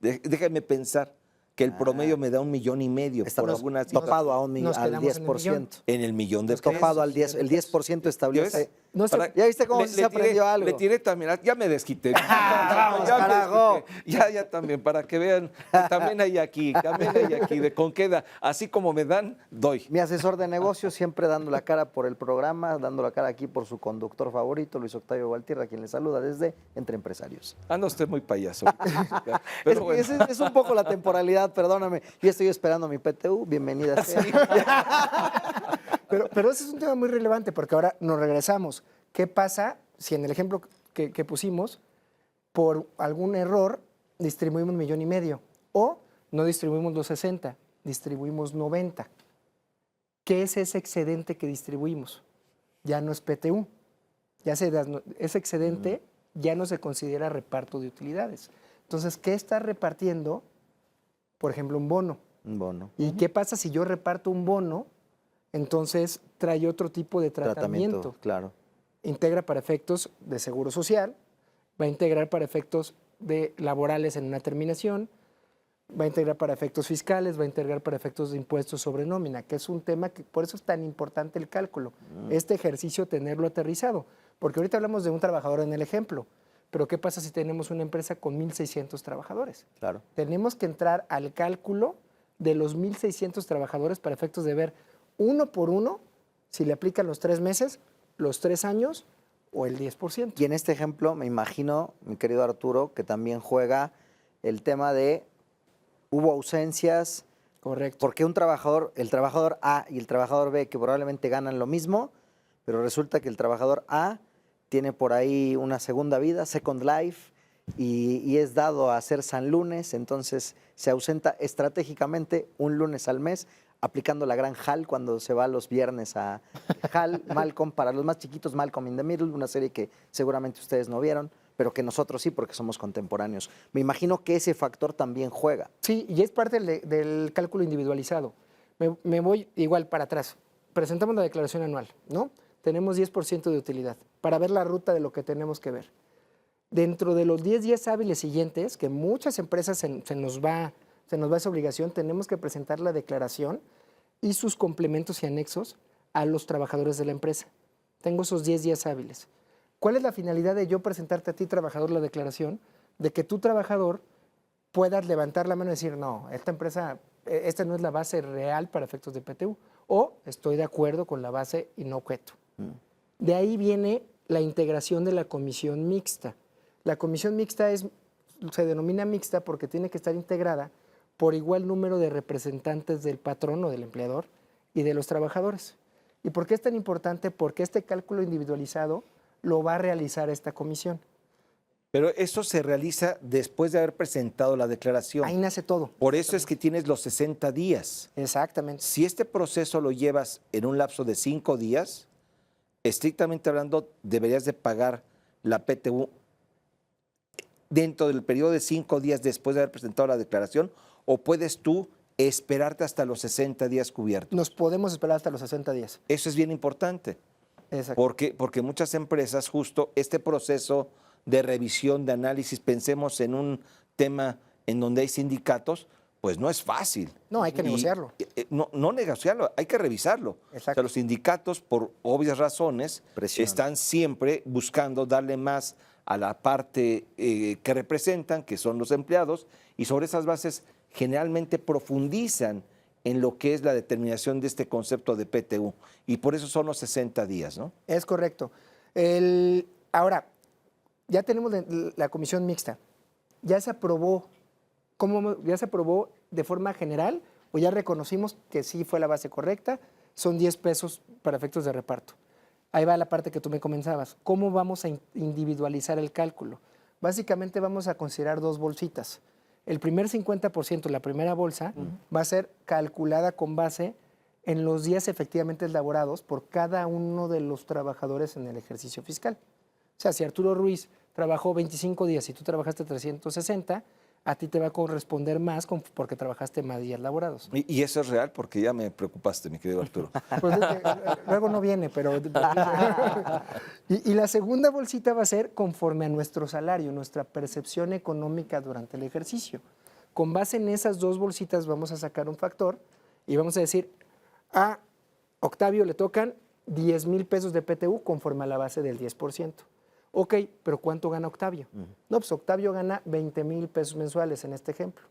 Déjenme pensar que el promedio me da 1,5 millones
Está
por alguna situación.
topado
Nos
al
quedamos en el
10%.
En el millón de
Está topado
pesos.
al 10%. El 10% establece.
No sé,
¿Ya viste cómo se aprendió algo?
Le tiré también, ya me desquité.
Vamos,
Ya me
carajo.
desquité. Ya también, para que vean, que también hay aquí, de con queda. Así como me dan, doy.
Mi asesor de negocios siempre dando la cara por el programa, dando la cara aquí por su conductor favorito, Luis Octavio Valtierra, a quien le saluda desde Entre Empresarios.
Anda usted muy payaso.
Es,
Pero bueno.
es un poco la temporalidad, perdóname. Yo estoy esperando mi PTU, bienvenida sea.
pero ese es un tema muy relevante porque ahora nos regresamos. ¿Qué pasa si en el ejemplo que pusimos, por algún error, distribuimos 1,5 millones o no distribuimos los 60, distribuimos 90? ¿Qué es ese excedente que distribuimos? Ya no es PTU. Ese excedente ya no se considera reparto de utilidades. Entonces, ¿qué está repartiendo? Por ejemplo, un bono.
Un bono.
¿Y qué pasa si yo reparto un bono? Entonces trae otro tipo de tratamiento.
Claro.
Integra para efectos de seguro social, va a integrar para efectos de laborales en una terminación, va a integrar para efectos fiscales, va a integrar para efectos de impuestos sobre nómina, que es un tema que por eso es tan importante el cálculo, este ejercicio tenerlo aterrizado, porque ahorita hablamos de un trabajador en el ejemplo, pero ¿qué pasa si tenemos una empresa con 1,600 trabajadores?
Claro.
Tenemos que entrar al cálculo de los 1,600 trabajadores para efectos de ver uno por uno si le aplican los 3 meses, los 3 años o el 10%.
Y en este ejemplo, me imagino, mi querido Arturo, que también juega el tema de hubo ausencias.
Correcto.
Porque el trabajador A y el trabajador B, que probablemente ganan lo mismo, pero resulta que el trabajador A tiene por ahí una segunda vida, Second Life, y es dado a hacer San Lunes, entonces se ausenta estratégicamente un lunes al mes, aplicando la gran HAL cuando se va los viernes a HAL, Malcolm, para los más chiquitos, Malcolm in the Middle, una serie que seguramente ustedes no vieron, pero que nosotros sí, porque somos contemporáneos. Me imagino que ese factor también juega.
Sí, y es parte del cálculo individualizado. Me voy igual para atrás. Presentamos la declaración anual, ¿no? Tenemos 10% de utilidad para ver la ruta de lo que tenemos que ver. Dentro de los 10 días hábiles siguientes, que muchas empresas se nos va esa obligación, tenemos que presentar la declaración y sus complementos y anexos a los trabajadores de la empresa. Tengo esos 10 días hábiles. ¿Cuál es la finalidad de yo presentarte a ti, trabajador, la declaración? De que tu trabajador puedas levantar la mano y decir, no, esta empresa, esta no es la base real para efectos de PTU, o estoy de acuerdo con la base y no objeto. De ahí viene la integración de la comisión mixta. La comisión mixta se denomina mixta porque tiene que estar integrada por igual número de representantes del patrón o del empleador y de los trabajadores. ¿Y por qué es tan importante? Porque este cálculo individualizado lo va a realizar esta comisión.
Pero eso se realiza después de haber presentado la declaración.
Ahí nace todo.
Por eso es que tienes los 60 días.
Exactamente.
Si este proceso lo llevas en un lapso de 5 días, estrictamente hablando, deberías de pagar la PTU dentro del periodo de 5 días después de haber presentado la declaración, o puedes tú esperarte hasta los 60 días cubiertos.
Nos podemos esperar hasta los 60 días.
Eso es bien importante.
Exacto.
Porque muchas empresas, justo este proceso de revisión, de análisis, pensemos en un tema en donde hay sindicatos, pues no es fácil.
No, hay que negociarlo.
No negociarlo, hay que revisarlo.
Exacto.
O sea, los sindicatos, por obvias razones,
Presión.
están siempre buscando darle más a la parte que representan, que son los empleados, y sobre esas bases generalmente profundizan en lo que es la determinación de este concepto de PTU. Y por eso son los 60 días, ¿no?
Es correcto. Ahora, ya tenemos la comisión mixta. ¿Ya se aprobó? ¿Ya se aprobó de forma general o ya reconocimos que sí fue la base correcta? Son 10 pesos para efectos de reparto. Ahí va la parte que tú me comenzabas. ¿Cómo vamos a individualizar el cálculo? Básicamente vamos a considerar 2 bolsitas. El primer 50%, la primera bolsa, va a ser calculada con base en los días efectivamente elaborados por cada uno de los trabajadores en el ejercicio fiscal. O sea, si Arturo Ruiz trabajó 25 días y tú trabajaste 360, a ti te va a corresponder más porque trabajaste más días laborados.
Y eso es real porque ya me preocupaste, mi querido Arturo.
Pues, luego no viene, pero... y la segunda bolsita va a ser conforme a nuestro salario, nuestra percepción económica durante el ejercicio. Con base en esas 2 bolsitas vamos a sacar un factor y vamos a decir, a Octavio le tocan 10,000 pesos de PTU conforme a la base del 10%. Ok, pero ¿cuánto gana Octavio? No, pues Octavio gana 20,000 pesos mensuales en este ejemplo.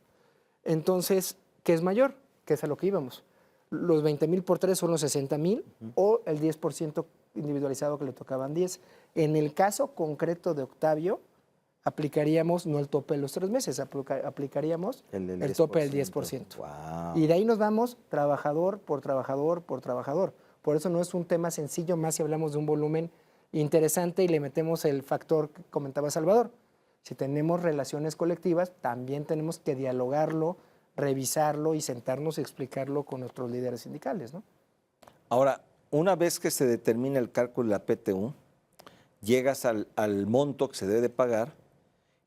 Entonces, ¿qué es mayor? Que es a lo que íbamos. Los 20,000 por 3 son los 60,000 o el 10% individualizado que le tocaban 10. En el caso concreto de Octavio, aplicaríamos no el tope de los 3 meses, aplicaríamos el tope del 10%.
Wow.
Y de ahí nos vamos trabajador por trabajador por trabajador. Por eso no es un tema sencillo, más si hablamos de un volumen interesante y le metemos el factor que comentaba Salvador. Si tenemos relaciones colectivas, también tenemos que dialogarlo, revisarlo y sentarnos y explicarlo con nuestros líderes sindicales, ¿no?
Ahora, una vez que se determina el cálculo de la PTU, llegas al monto que se debe de pagar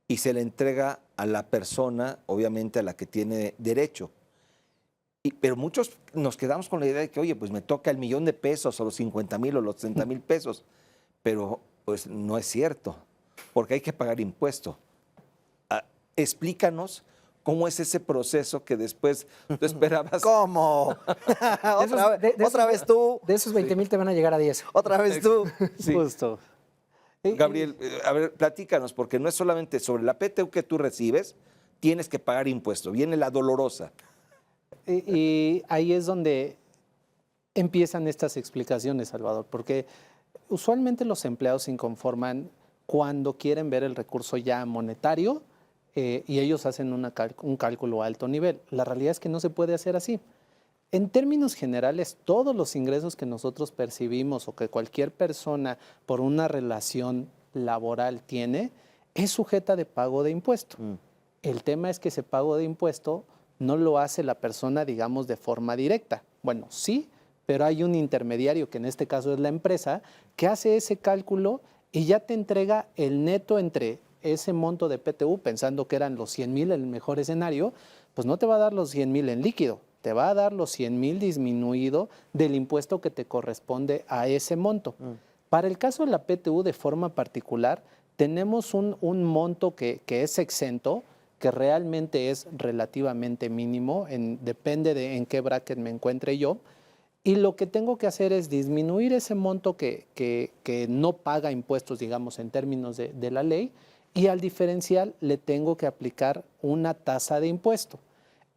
y se le entrega a la persona, obviamente a la que tiene derecho. Pero muchos nos quedamos con la idea de que, oye, pues me toca el 1,000,000 de pesos o los 50,000 o los 60,000 pesos. Pero pues no es cierto, porque hay que pagar impuesto. Explícanos cómo es ese proceso que después tú esperabas.
¿Cómo? otra vez tú.
De esos 20,000 te van a llegar a 10.
Otra vez tú.
Sí.
Justo.
Gabriel, a ver, platícanos, porque no es solamente sobre la PTU que tú recibes, tienes que pagar impuesto. Viene la dolorosa.
Y ahí es donde empiezan estas explicaciones, Salvador, porque usualmente los empleados se inconforman cuando quieren ver el recurso ya monetario y ellos hacen un cálculo a alto nivel. La realidad es que no se puede hacer así. En términos generales, todos los ingresos que nosotros percibimos o que cualquier persona por una relación laboral tiene, es sujeta de pago de impuesto. El tema es que ese pago de impuesto no lo hace la persona, digamos, de forma directa. Bueno, sí, pero hay un intermediario, que en este caso es la empresa, que hace ese cálculo y ya te entrega el neto entre ese monto de PTU, pensando que eran los 100,000 en el mejor escenario, pues no te va a dar los 100,000 en líquido, te va a dar los 100,000 disminuido del impuesto que te corresponde a ese monto. Para el caso de la PTU de forma particular, tenemos un monto que es exento, que realmente es relativamente mínimo, depende de en qué bracket me encuentre yo, y lo que tengo que hacer es disminuir ese monto que no paga impuestos, digamos, en términos de la ley, y al diferencial le tengo que aplicar una tasa de impuesto.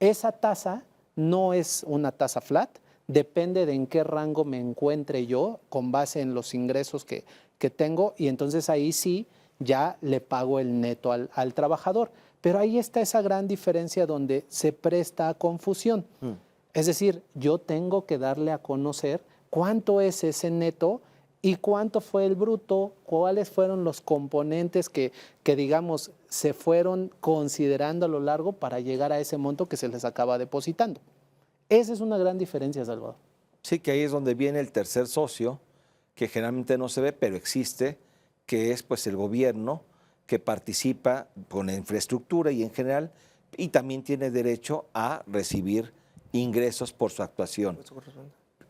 Esa tasa no es una tasa flat, depende de en qué rango me encuentre yo con base en los ingresos que tengo, y entonces ahí sí ya le pago el neto al trabajador. Pero ahí está esa gran diferencia donde se presta a confusión. Es decir, yo tengo que darle a conocer cuánto es ese neto y cuánto fue el bruto, cuáles fueron los componentes que digamos, se fueron considerando a lo largo para llegar a ese monto que se les acaba depositando. Esa es una gran diferencia, Salvador.
Sí, que ahí es donde viene el tercer socio, que generalmente no se ve, pero existe, que es pues el gobierno, que participa con la infraestructura y en general, y también tiene derecho a recibir ingresos por su actuación.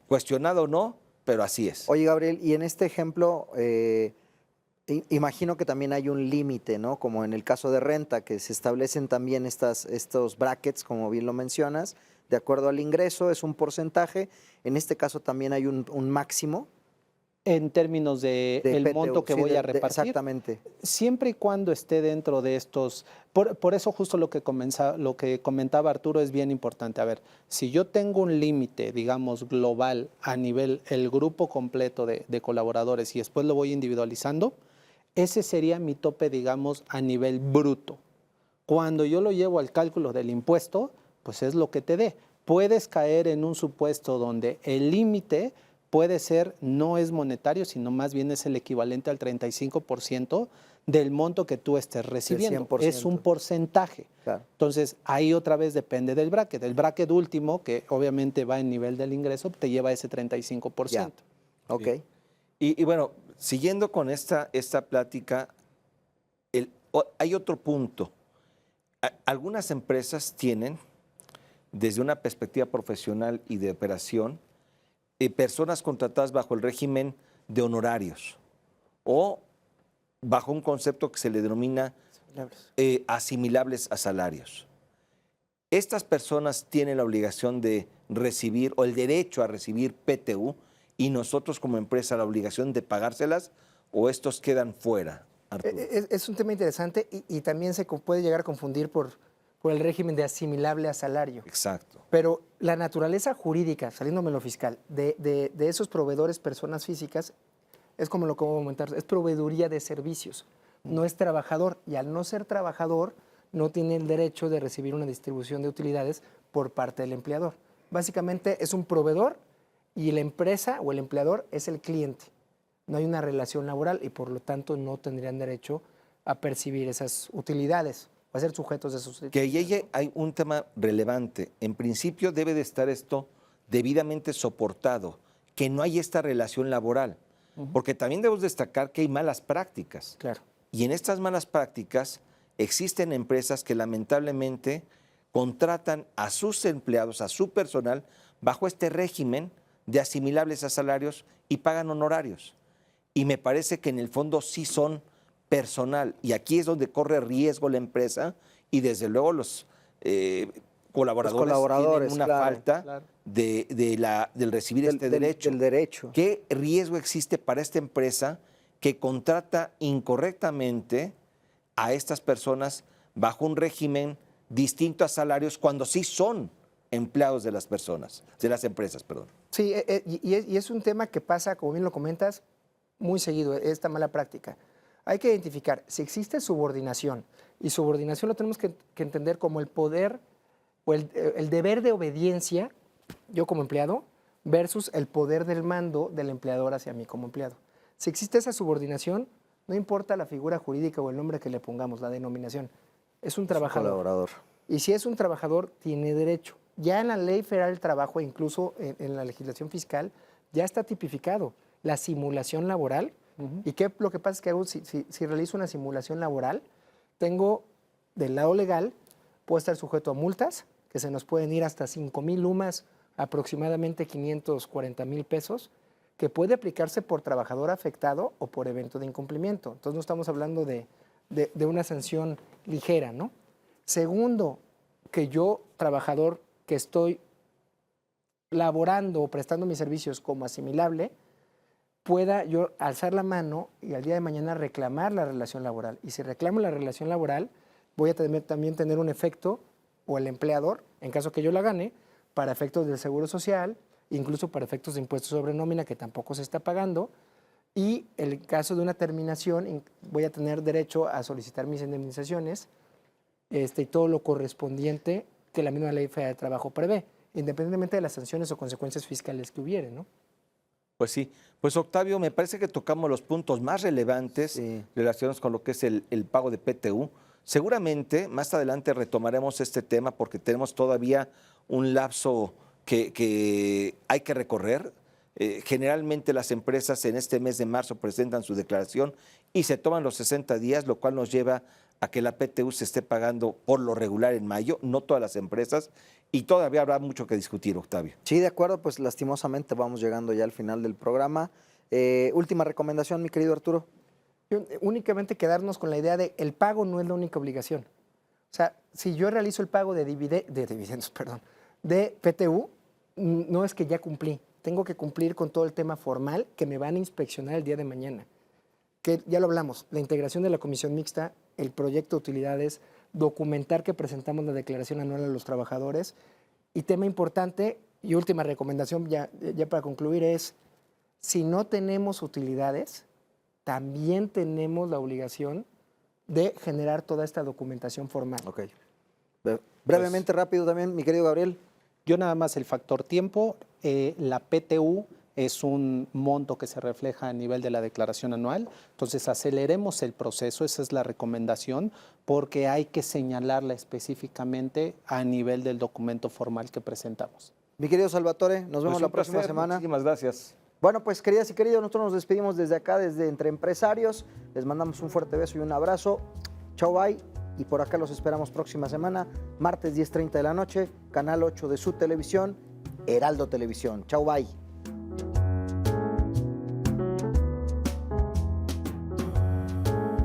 Cuestionado o no, pero así es.
Oye, Gabriel, y en este ejemplo, imagino que también hay un límite, ¿no? Como en el caso de renta, que se establecen también estos brackets, como bien lo mencionas, de acuerdo al ingreso, es un porcentaje. En este caso también hay un máximo.
En términos de el
PTU,
monto que
sí,
voy a repartir.
Exactamente.
Siempre y cuando esté dentro de estos, por eso justo lo que comentaba Arturo es bien importante. A ver, si yo tengo un límite, digamos, global a nivel, el grupo completo de colaboradores y después lo voy individualizando, ese sería mi tope, digamos, a nivel bruto. Cuando yo lo llevo al cálculo del impuesto, pues es lo que te dé. Puedes caer en un supuesto donde el límite puede ser, no es monetario, sino más bien es el equivalente al 35% del monto que tú estés recibiendo.
100%.
Es un porcentaje.
Claro.
Entonces, ahí otra vez depende del bracket. El bracket último, que obviamente va en nivel del ingreso, te lleva ese 35%.
Ya. Ok.
Y bueno, siguiendo con esta plática, hay otro punto. Algunas empresas tienen, desde una perspectiva profesional y de operación, personas contratadas bajo el régimen de honorarios o bajo un concepto que se le denomina asimilables a salarios. Estas personas tienen la obligación de recibir o el derecho a recibir PTU y nosotros como empresa la obligación de pagárselas o estos quedan fuera, Arturo.
Es un tema interesante y también se puede llegar a confundir por el régimen de asimilable a salario.
Exacto.
Pero la naturaleza jurídica, saliéndome lo fiscal, de esos proveedores, personas físicas, es como lo que voy a comentar, es proveeduría de servicios, no es trabajador. Y al no ser trabajador, no tiene el derecho de recibir una distribución de utilidades por parte del empleador. Básicamente es un proveedor y la empresa o el empleador es el cliente. No hay una relación laboral y por lo tanto no tendrían derecho a percibir esas utilidades. Va a ser sujetos de sus
Que ahí hay un tema relevante. En principio debe de estar esto debidamente soportado, que no hay esta relación laboral, porque también debemos destacar que hay malas prácticas.
Claro.
Y en estas malas prácticas existen empresas que lamentablemente contratan a sus empleados, a su personal, bajo este régimen de asimilables a salarios y pagan honorarios. Y me parece que en el fondo sí son personal, y aquí es donde corre riesgo la empresa y desde luego los colaboradores tienen una falta del recibir este derecho.
Del derecho.
¿Qué riesgo existe para esta empresa que contrata incorrectamente a estas personas bajo un régimen distinto a salarios cuando sí son empleados de las personas, de las empresas, perdón?
Sí, y es un tema que pasa, como bien lo comentas, muy seguido, esta mala práctica. Hay que identificar si existe subordinación, y subordinación lo tenemos que entender como el poder o el deber de obediencia, yo como empleado, versus el poder del mando del empleador hacia mí como empleado. Si existe esa subordinación, no importa la figura jurídica o el nombre que le pongamos, la denominación, es un trabajador.
Colaborador.
Y si es un trabajador, tiene derecho. Ya en la Ley Federal del Trabajo, e incluso en la legislación fiscal, ya está tipificado la simulación laboral. ¿Y qué lo que pasa es que hago, si realizo una simulación laboral, tengo del lado legal, puedo estar sujeto a multas, que se nos pueden ir hasta 5,000 lumas, aproximadamente 540,000 pesos, que puede aplicarse por trabajador afectado o por evento de incumplimiento. Entonces no estamos hablando de una sanción ligera, ¿no? Segundo, que yo, trabajador que estoy laborando o prestando mis servicios como asimilable, pueda yo alzar la mano y al día de mañana reclamar la relación laboral. Y si reclamo la relación laboral, voy a también tener un efecto, o el empleador, en caso que yo la gane, para efectos del Seguro Social, incluso para efectos de impuestos sobre nómina, que tampoco se está pagando. Y en el caso de una terminación, voy a tener derecho a solicitar mis indemnizaciones y todo lo correspondiente que la misma Ley Federal de Trabajo prevé, independientemente de las sanciones o consecuencias fiscales que hubiere, ¿no?
Pues sí. Pues Octavio, me parece que tocamos los puntos más relevantes relacionados con lo que es el pago de PTU. Seguramente más adelante retomaremos este tema porque tenemos todavía un lapso que hay que recorrer. Generalmente las empresas en este mes de marzo presentan su declaración y se toman los 60 días, lo cual nos lleva a que la PTU se esté pagando por lo regular en mayo, no todas las empresas, y todavía habrá mucho que discutir, Octavio.
Sí, de acuerdo, pues lastimosamente vamos llegando ya al final del programa. Última recomendación, mi querido Arturo.
Únicamente quedarnos con la idea de el pago no es la única obligación. O sea, si yo realizo el pago de dividendos, perdón, de PTU, no es que ya cumplí. Tengo que cumplir con todo el tema formal que me van a inspeccionar el día de mañana. Que ya lo hablamos, la integración de la comisión mixta, el proyecto de utilidades, documentar que presentamos la declaración anual a los trabajadores. Y tema importante y última recomendación ya para concluir es, si no tenemos utilidades, también tenemos la obligación de generar toda esta documentación formal.
Ok. Brevemente, rápido también, mi querido Gabriel.
Yo nada más el factor tiempo, la PTU es un monto que se refleja a nivel de la declaración anual, entonces aceleremos el proceso, esa es la recomendación, porque hay que señalarla específicamente a nivel del documento formal que presentamos.
Mi querido Salvatore, nos vemos
Pues
la
un
próxima
placer,
semana.
Muchísimas gracias.
Bueno, pues queridas y queridos, nosotros nos despedimos desde acá, desde Entre Empresarios. Les mandamos un fuerte beso y un abrazo. Chau, bye. Y por acá los esperamos próxima semana, martes 10:30 de la noche, canal 8 de su televisión, Heraldo Televisión. Chau, bye.